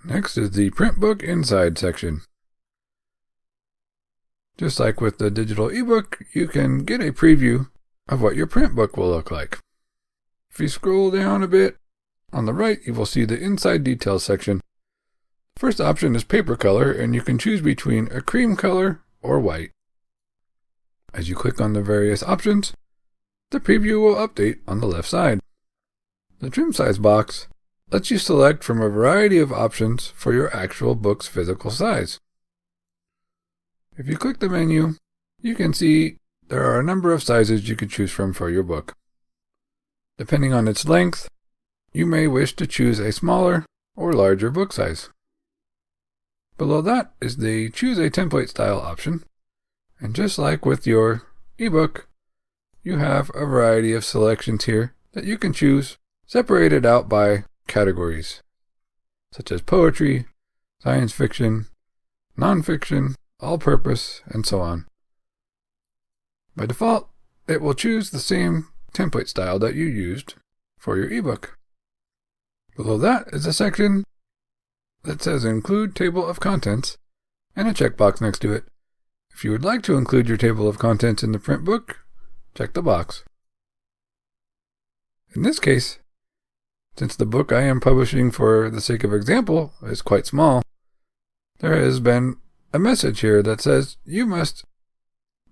Next is the Print Book Inside section. Just like with the digital ebook, you can get a preview of what your print book will look like. If you scroll down a bit, on the right you will see the Inside Details section. First option is paper color, and you can choose between a cream color or white. As you click on the various options, the preview will update on the left side. The trim size box lets you select from a variety of options for your actual book's physical size. If you click the menu, you can see there are a number of sizes you can choose from for your book. Depending on its length, you may wish to choose a smaller or larger book size. Below that is the Choose a Template Style option, and just like with your ebook, you have a variety of selections here that you can choose, separated out by categories, such as poetry, science fiction, nonfiction, all-purpose, and so on. By default, it will choose the same template style that you used for your ebook. Below that is a section that says Include Table of Contents and a checkbox next to it. If you would like to include your table of contents in the print book, check the box. In this case, since the book I am publishing for the sake of example is quite small, there has been a message here that says you must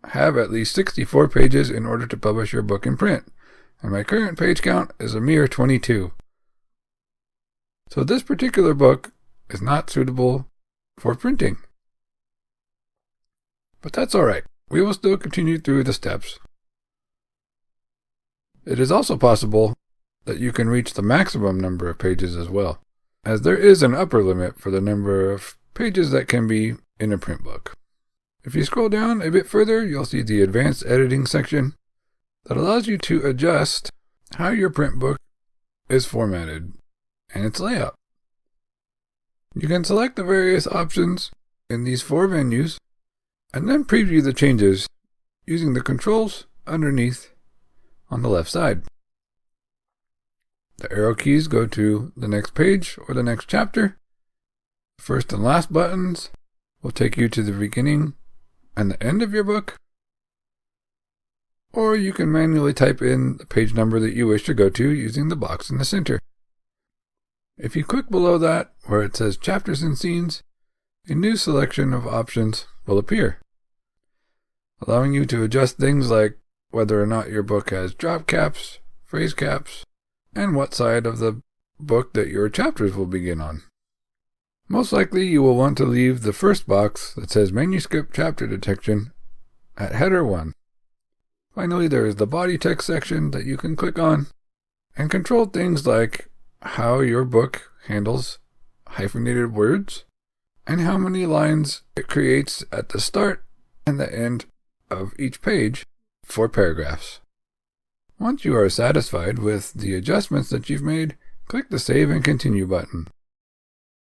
have at least 64 pages in order to publish your book in print, and my current page count is a mere 22. So this particular book is not suitable for printing. But that's alright, we will still continue through the steps. It is also possible that you can reach the maximum number of pages as well, as there is an upper limit for the number of pages that can be in a print book. If you scroll down a bit further, you'll see the Advanced Editing section that allows you to adjust how your print book is formatted and its layout. You can select the various options in these 4 menus and then preview the changes using the controls underneath on the left side. The arrow keys go to the next page or the next chapter. First and last buttons will take you to the beginning and the end of your book. Or you can manually type in the page number that you wish to go to using the box in the center. If you click below that, where it says Chapters and Scenes, a new selection of options will appear, allowing you to adjust things like whether or not your book has drop caps, phrase caps, and what side of the book that your chapters will begin on. Most likely you will want to leave the first box that says Manuscript Chapter Detection at Header 1. Finally, there is the body text section that you can click on and control things like how your book handles hyphenated words and how many lines it creates at the start and the end of each page for paragraphs. Once you are satisfied with the adjustments that you've made, click the Save and Continue button.